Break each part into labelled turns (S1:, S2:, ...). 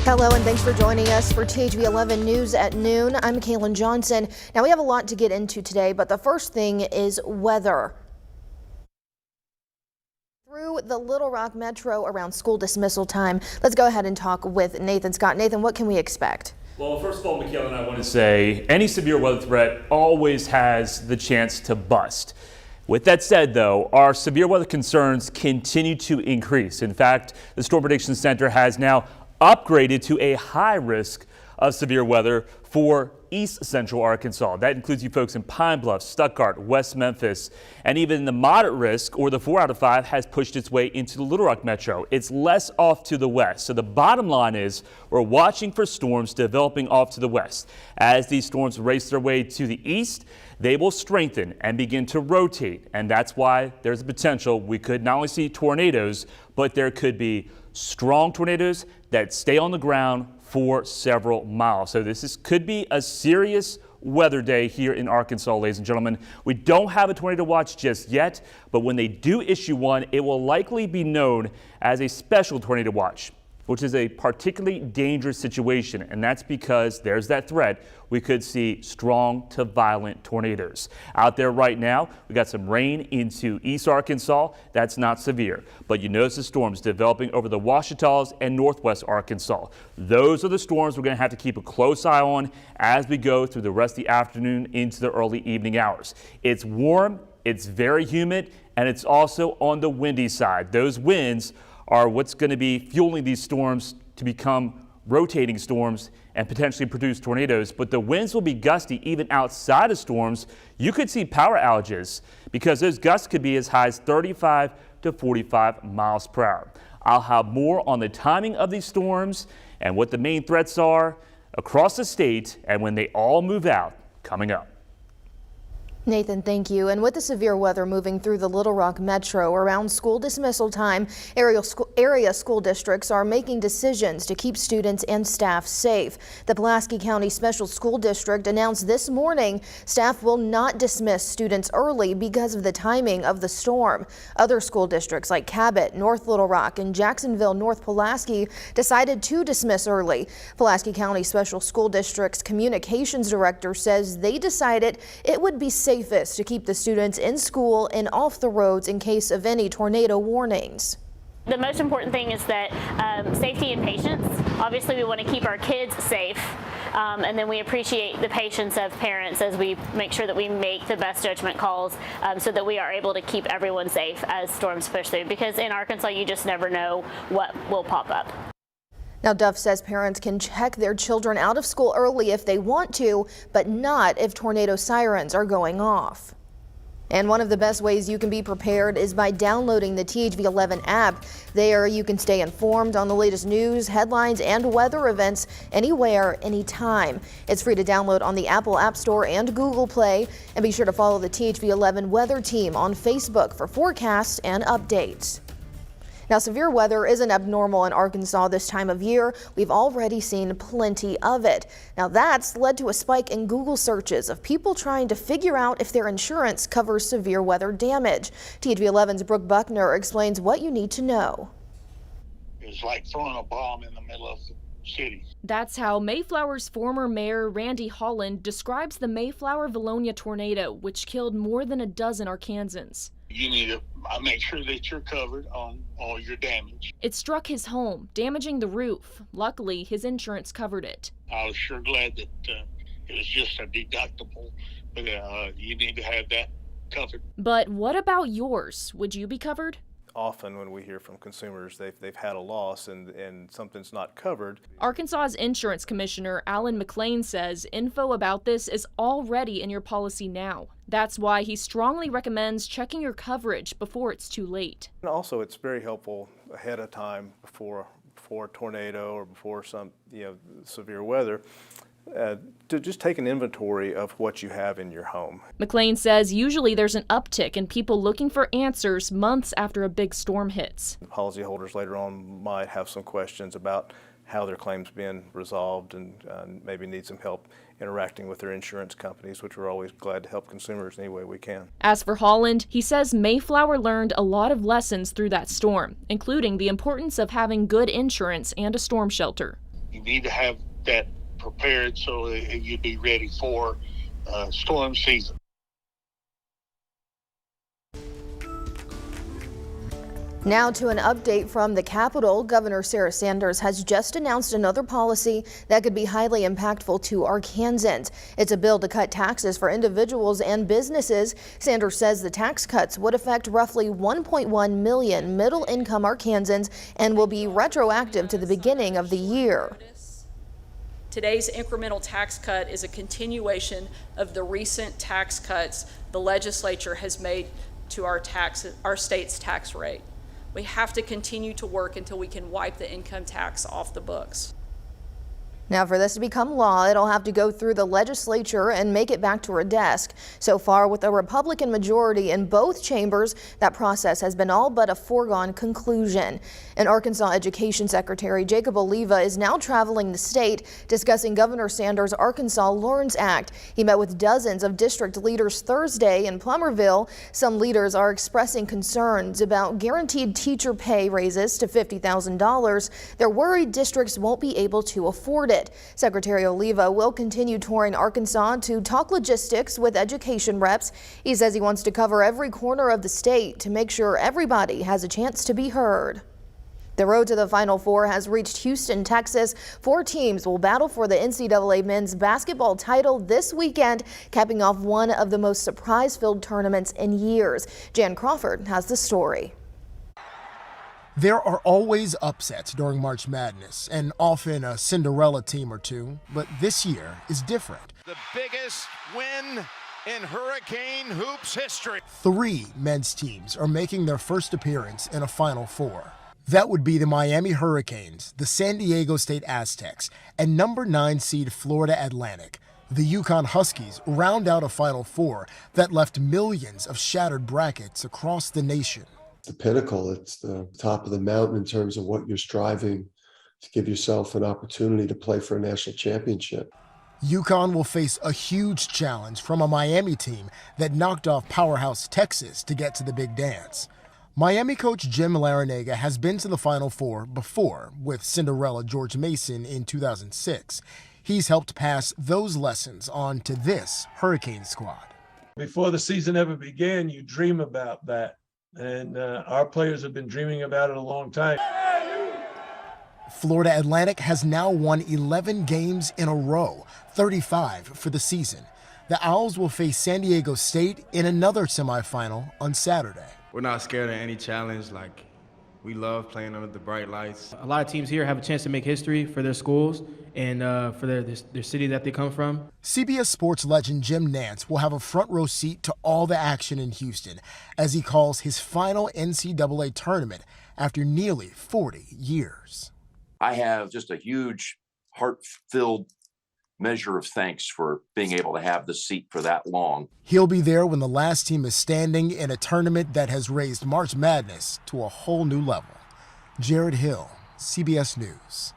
S1: Hello and thanks for joining us for THV 11 News at noon. I'm Mackailyn Johnson. Now we have a lot to get into today, but the first thing is weather. Through the Little Rock Metro around school dismissal time. Let's go ahead and talk with Nathan Scott. Nathan, what can we expect?
S2: Well, first of all, Mackailyn, I want to say any severe weather threat always has the chance to bust. With that said, though, our severe weather concerns continue to increase. In fact, the Storm Prediction Center has now upgraded to a high risk of severe weather for East Central Arkansas. That includes you folks in Pine Bluff, Stuttgart, West Memphis, and even the moderate risk, or the 4 out of 5, has pushed its way into the Little Rock Metro. It's less off to the west. So the bottom line is we're watching for storms developing off to the west. As these storms race their way to the east, they will strengthen and begin to rotate. And that's why there's a potential we could not only see tornadoes, but there could be strong tornadoes that stay on the ground for several miles. So could be a serious weather day here in Arkansas, ladies and gentlemen. We don't have a tornado watch just yet, but when they do issue one, it will likely be known as a special tornado watch, which is a particularly dangerous situation. And that's because there's that threat. We could see strong to violent tornadoes. Out there right now, we got some rain into East Arkansas. That's not severe, but you notice the storms developing over the Ouachitas and Northwest Arkansas. Those are the storms we're going to have to keep a close eye on as we go through the rest of the afternoon into the early evening hours. It's warm, it's very humid, and it's also on the windy side. Those winds are what's going to be fueling these storms to become rotating storms and potentially produce tornadoes. But the winds will be gusty even outside of storms. You could see power outages because those gusts could be as high as 35 to 45 miles per hour. I'll have more on the timing of these storms and what the main threats are across the state and when they all move out coming up.
S1: Nathan, thank you. And with the severe weather moving through the Little Rock Metro around school dismissal time, area school districts are making decisions to keep students and staff safe. The Pulaski County Special School District announced this morning staff will not dismiss students early because of the timing of the storm. Other school districts like Cabot, North Little Rock, and Jacksonville, North Pulaski decided to dismiss early. Pulaski County Special School District's communications director says they decided it would be safest to keep the students in school and off the roads in case of any tornado warnings.
S3: The most important thing is that safety and patience. Obviously, we want to keep our kids safe, and then we appreciate the patience of parents as we make sure that we make the best judgment calls so that we are able to keep everyone safe as storms push through. Because in Arkansas, you just never know what will pop up.
S1: Now, Duff says parents can check their children out of school early if they want to, but not if tornado sirens are going off. And one of the best ways you can be prepared is by downloading the THV 11 app. There you can stay informed on the latest news, headlines, and weather events anywhere, anytime. It's free to download on the Apple App Store and Google Play. And be sure to follow the THV 11 weather team on Facebook for forecasts and updates. Now, severe weather isn't abnormal in Arkansas this time of year. We've already seen plenty of it. Now, that's led to a spike in Google searches of people trying to figure out if their insurance covers severe weather damage. THV 11's Brooke Buckner explains what you need to know.
S4: It's like throwing a bomb in the middle of the city.
S5: That's how Mayflower's former mayor, Randy Holland, describes the Mayflower-Vilonia tornado, which killed more than a dozen Arkansans.
S4: You need to make sure that you're covered on all your damage.
S5: It struck his home, damaging the roof. Luckily, his insurance covered it.
S4: I was sure glad that it was just a deductible, but you need to have that covered.
S5: But what about yours? Would you be covered?
S6: Often when we hear from consumers, they've had a loss and something's not covered.
S5: Arkansas's insurance commissioner, Alan McLean, says info about this is already in your policy now. That's why he strongly recommends checking your coverage before it's too late.
S6: And also, it's very helpful ahead of time before a tornado or before some severe weather. To just take an inventory of what you have in your home.
S5: McLean says usually there's an uptick in people looking for answers months after a big storm hits.
S6: Policyholders later on might have some questions about how their claim's been resolved and maybe need some help interacting with their insurance companies, which we're always glad to help consumers any way we can.
S5: As for Holland, he says Mayflower learned a lot of lessons through that storm, including the importance of having good insurance and a storm shelter.
S4: You need to have that prepared so that you'd be ready for storm season.
S1: Now to an update from the Capitol. Governor Sarah Sanders has just announced another policy that could be highly impactful to Arkansans. It's a bill to cut taxes for individuals and businesses. Sanders says the tax cuts would affect roughly 1.1 million middle-income Arkansans and will be retroactive to the beginning of the year.
S7: Today's incremental tax cut is a continuation of the recent tax cuts the legislature has made to our state's tax rate. We have to continue to work until we can wipe the income tax off the books.
S1: Now, for this to become law, it'll have to go through the legislature and make it back to her desk. So far, with a Republican majority in both chambers, that process has been all but a foregone conclusion. And Arkansas Education Secretary Jacob Oliva is now traveling the state discussing Governor Sanders' Arkansas Learns Act. He met with dozens of district leaders Thursday in Plumerville. Some leaders are expressing concerns about guaranteed teacher pay raises to $50,000. They're worried districts won't be able to afford it. Secretary Oliva will continue touring Arkansas to talk logistics with education reps. He says he wants to cover every corner of the state to make sure everybody has a chance to be heard. The road to the Final Four has reached Houston, Texas. 4 teams will battle for the NCAA men's basketball title this weekend, capping off one of the most surprise-filled tournaments in years. Jan Crawford has the story.
S8: There are always upsets during March Madness, and often a Cinderella team or two, but this year is different.
S9: The biggest win in Hurricane Hoops history.
S8: 3 men's teams are making their first appearance in a Final Four. That would be the Miami Hurricanes, the San Diego State Aztecs, and number 9 seed Florida Atlantic. The UConn Huskies round out a Final Four that left millions of shattered brackets across the nation.
S10: The pinnacle, it's the top of the mountain in terms of what you're striving to give yourself an opportunity to play for a national championship.
S8: UConn will face a huge challenge from a Miami team that knocked off powerhouse Texas to get to the big dance. Miami coach Jim Larrañaga has been to the Final Four before with Cinderella George Mason in 2006. He's helped pass those lessons on to this Hurricane squad.
S11: Before the season ever began, you dream about that. And our players have been dreaming about it a long time.
S8: Florida Atlantic has now won 11 games in a row, 35 for the season. The Owls will face San Diego State in another semifinal on Saturday.
S12: We're not scared of any challenge. Like, we love playing under the bright lights.
S13: A lot of teams here have a chance to make history for their schools and for their city that they come from.
S8: CBS Sports legend Jim Nantz will have a front row seat to all the action in Houston as he calls his final NCAA tournament after nearly 40 years.
S14: I have just a huge heart-filled measure of thanks for being able to have the seat for that long.
S8: He'll be there when the last team is standing in a tournament that has raised March Madness to a whole new level. Jared Hill, CBS News.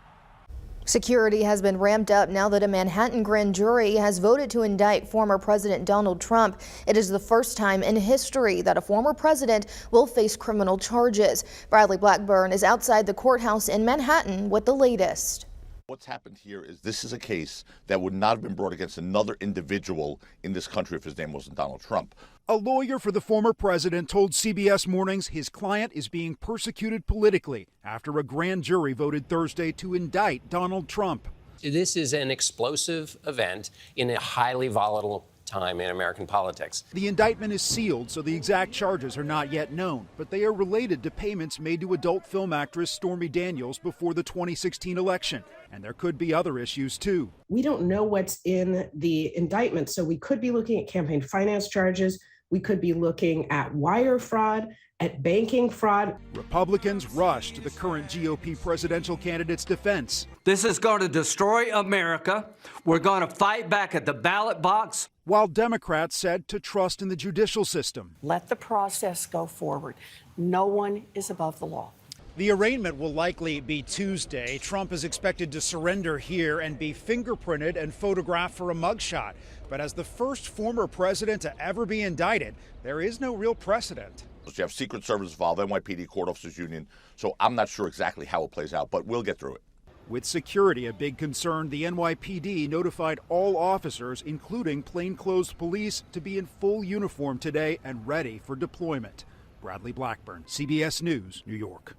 S1: Security has been ramped up now that a Manhattan grand jury has voted to indict former President Donald Trump. It is the first time in history that a former president will face criminal charges. Bradley Blackburn is outside the courthouse in Manhattan with the latest.
S15: What's happened here is this is a case that would not have been brought against another individual in this country if his name wasn't Donald Trump.
S16: A lawyer for the former president told CBS Mornings his client is being persecuted politically after a grand jury voted Thursday to indict Donald Trump.
S17: This is an explosive event in a highly volatile time in American politics.
S16: The indictment is sealed, so the exact charges are not yet known, but they are related to payments made to adult film actress Stormy Daniels before the 2016 election. And there could be other issues, too.
S18: We don't know what's in the indictment, so we could be looking at campaign finance charges. We could be looking at wire fraud, at banking fraud.
S16: Republicans rushed to the current GOP presidential candidate's defense.
S19: This is going to destroy America. We're going to fight back at the ballot box.
S16: While Democrats said to trust in the judicial system.
S20: Let the process go forward. No one is above the law.
S21: The arraignment will likely be Tuesday. Trump is expected to surrender here and be fingerprinted and photographed for a mugshot. But as the first former president to ever be indicted, there is no real precedent.
S15: You have Secret Service involved, NYPD, Court Officers Union, so I'm not sure exactly how it plays out, but we'll get through it.
S16: With security a big concern, the NYPD notified all officers, including plainclothes police, to be in full uniform today and ready for deployment. Bradley Blackburn, CBS News, New York.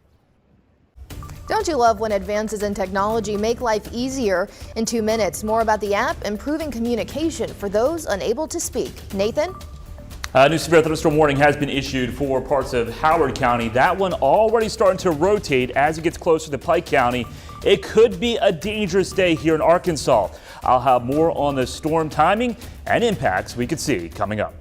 S1: Don't you love when advances in technology make life easier? In 2 minutes, more about the app improving communication for those unable to speak. Nathan?
S2: A new severe thunderstorm warning has been issued for parts of Howard County. That one already starting to rotate as it gets closer to Pike County. It could be a dangerous day here in Arkansas. I'll have more on the storm timing and impacts we could see coming up.